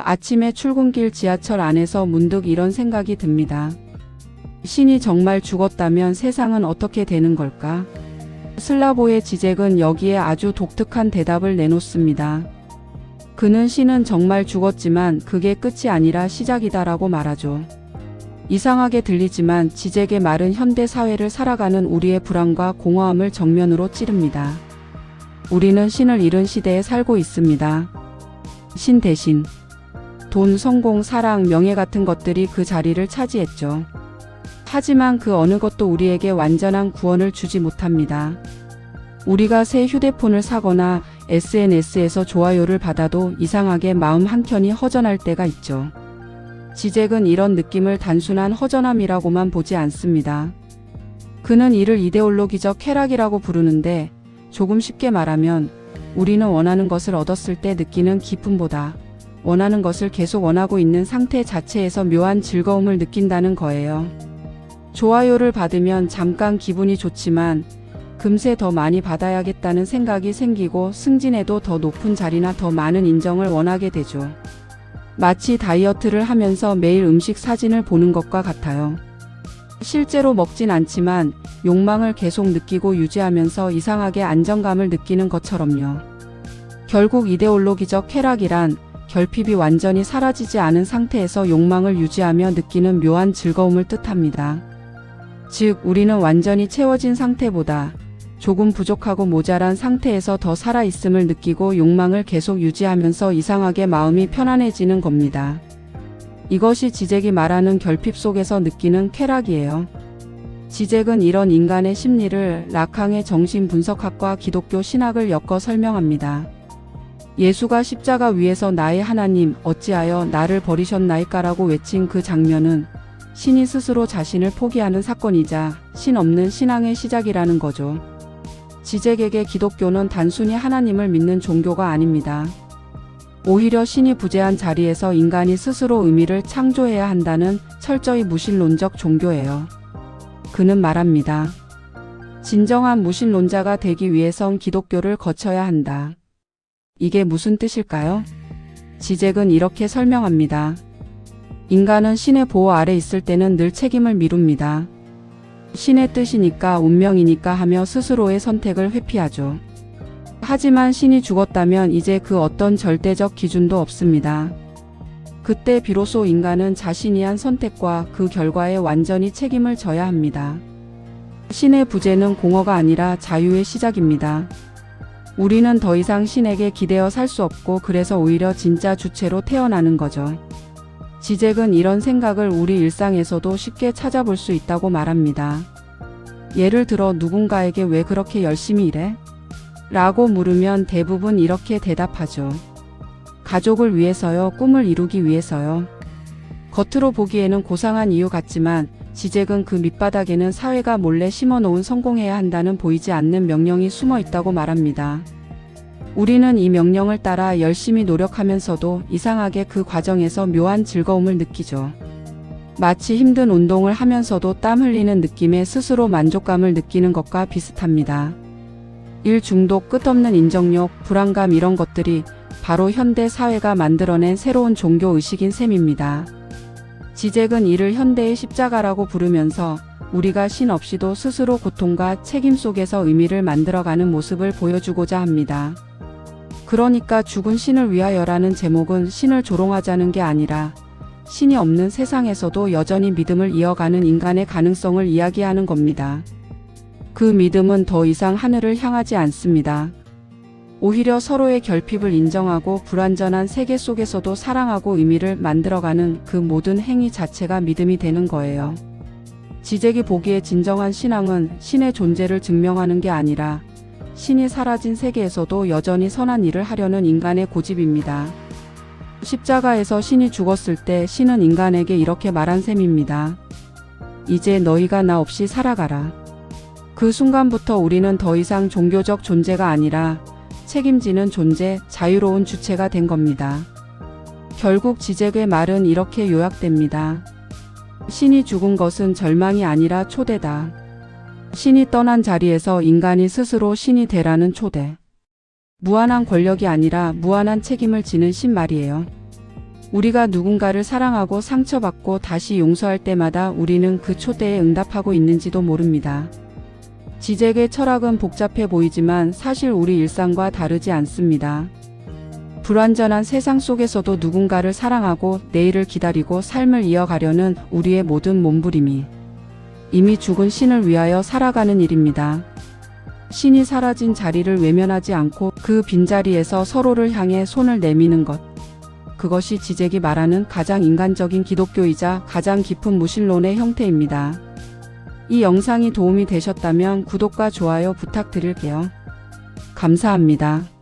아침에 출근길 지하철 안에서 문득 이런 생각이 듭니다. 신이 정말 죽었다면 세상은 어떻게 되는 걸까? 슬라보의 지젝은 여기에 아주 독특한 대답을 내놓습니다. 그는 신은 정말 죽었지만 그게 끝이 아니라 시작이다라고 말하죠. 이상하게 들리지만 지젝의 말은 현대 사회를 살아가는 우리의 불안과 공허함을 정면으로 찌릅니다. 우리는 신을 잃은 시대에 살고 있습니다. 신 대신 돈, 성공, 사랑, 명예 같은 것들이 그 자리를 차지했죠. 하지만 그 어느 것도 우리에게 완전한 구원을 주지 못합니다. 우리가 새 휴대폰을 사거나 SNS에서 좋아요를 받아도 이상하게 마음 한켠이 허전할 때가 있죠. 지젝은 이런 느낌을 단순한 허전함이라고만 보지 않습니다. 그는 이를 이데올로기적 쾌락이라고 부르는데 조금 쉽게 말하면 우리는 원하는 것을 얻었을 때 느끼는 기쁨보다 원하는 것을 계속 원하고 있는 상태 자체에서 묘한 즐거움을 느낀다는 거예요. 좋아요를 받으면 잠깐 기분이 좋지만 금세 더 많이 받아야겠다는 생각이 생기고 승진해도 더 높은 자리나 더 많은 인정을 원하게 되죠. 마치 다이어트를 하면서 매일 음식 사진을 보는 것과 같아요. 실제로 먹진 않지만 욕망을 계속 느끼고 유지하면서 이상하게 안정감을 느끼는 것처럼요. 결국 이데올로기적 쾌락이란 결핍이 완전히 사라지지 않은 상태에서 욕망을 유지하며 느끼는 묘한 즐거움을 뜻합니다. 즉, 우리는 완전히 채워진 상태보다 조금 부족하고 모자란 상태에서 더 살아있음을 느끼고 욕망을 계속 유지하면서 이상하게 마음이 편안해지는 겁니다. 이것이 지젝이 말하는 결핍 속에서 느끼는 쾌락이에요. 지젝은 이런 인간의 심리를 라캉의 정신분석학과 기독교 신학을 엮어 설명합니다. 예수가 십자가 위에서 나의 하나님 어찌하여 나를 버리셨나이까라고 외친 그 장면은 신이 스스로 자신을 포기하는 사건이자 신 없는 신앙의 시작이라는 거죠. 지젝에게 기독교는 단순히 하나님을 믿는 종교가 아닙니다. 오히려 신이 부재한 자리에서 인간이 스스로 의미를 창조해야 한다는 철저히 무신론적 종교예요. 그는 말합니다. 진정한 무신론자가 되기 위해선 기독교를 거쳐야 한다. 이게 무슨 뜻일까요? 지젝은 이렇게 설명합니다. 인간은 신의 보호 아래 있을 때는 늘 책임을 미룹니다. 신의 뜻이니까 운명이니까 하며 스스로의 선택을 회피하죠. 하지만 신이 죽었다면 이제 그 어떤 절대적 기준도 없습니다. 그때 비로소 인간은 자신이 한 선택과 그 결과에 완전히 책임을 져야 합니다. 신의 부재는 공허가 아니라 자유의 시작입니다. 우리는 더 이상 신에게 기대어 살 수 없고 그래서 오히려 진짜 주체로 태어나는 거죠. 지젝은 이런 생각을 우리 일상에서도 쉽게 찾아볼 수 있다고 말합니다. 예를 들어 누군가에게 왜 그렇게 열심히 일해? 라고 물으면 대부분 이렇게 대답하죠. 가족을 위해서요, 꿈을 이루기 위해서요. 겉으로 보기에는 고상한 이유 같지만 지젝은 그 밑바닥에는 사회가 몰래 심어놓은 성공해야 한다는 보이지 않는 명령이 숨어 있다고 말합니다. 우리는 이 명령을 따라 열심히 노력하면서도 이상하게 그 과정에서 묘한 즐거움을 느끼죠. 마치 힘든 운동을 하면서도 땀 흘리는 느낌에 스스로 만족감을 느끼는 것과 비슷합니다. 일 중독, 끝없는 인정욕, 불안감 이런 것들이 바로 현대 사회가 만들어낸 새로운 종교 의식인 셈입니다. 지젝은 이를 현대의 십자가라고 부르면서 우리가 신 없이도 스스로 고통과 책임 속에서 의미를 만들어가는 모습을 보여주고자 합니다. 그러니까 죽은 신을 위하여라는 제목은 신을 조롱하자는 게 아니라 신이 없는 세상에서도 여전히 믿음을 이어가는 인간의 가능성을 이야기하는 겁니다. 그 믿음은 더 이상 하늘을 향하지 않습니다. 오히려 서로의 결핍을 인정하고 불완전한 세계 속에서도 사랑하고 의미를 만들어가는 그 모든 행위 자체가 믿음이 되는 거예요. 지젝이 보기에 진정한 신앙은 신의 존재를 증명하는 게 아니라 신이 사라진 세계에서도 여전히 선한 일을 하려는 인간의 고집입니다. 십자가에서 신이 죽었을 때 신은 인간에게 이렇게 말한 셈입니다. 이제 너희가 나 없이 살아가라. 그 순간부터 우리는 더 이상 종교적 존재가 아니라 책임지는 존재, 자유로운 주체가 된 겁니다. 결국 지젝의 말은 이렇게 요약됩니다. 신이 죽은 것은 절망이 아니라 초대다. 신이 떠난 자리에서 인간이 스스로 신이 되라는 초대. 무한한 권력이 아니라 무한한 책임을 지는 신 말이에요. 우리가 누군가를 사랑하고 상처받고 다시 용서할 때마다 우리는 그 초대에 응답하고 있는지도 모릅니다. 지젝의 철학은 복잡해 보이지만 사실 우리 일상과 다르지 않습니다. 불완전한 세상 속에서도 누군가를 사랑하고 내일을 기다리고 삶을 이어가려는 우리의 모든 몸부림이 이미 죽은 신을 위하여 살아가는 일입니다. 신이 사라진 자리를 외면하지 않고 그 빈자리에서 서로를 향해 손을 내미는 것. 그것이 지젝이 말하는 가장 인간적인 기독교이자 가장 깊은 무신론의 형태입니다. 이 영상이 도움이 되셨다면 구독과 좋아요 부탁드릴게요. 감사합니다.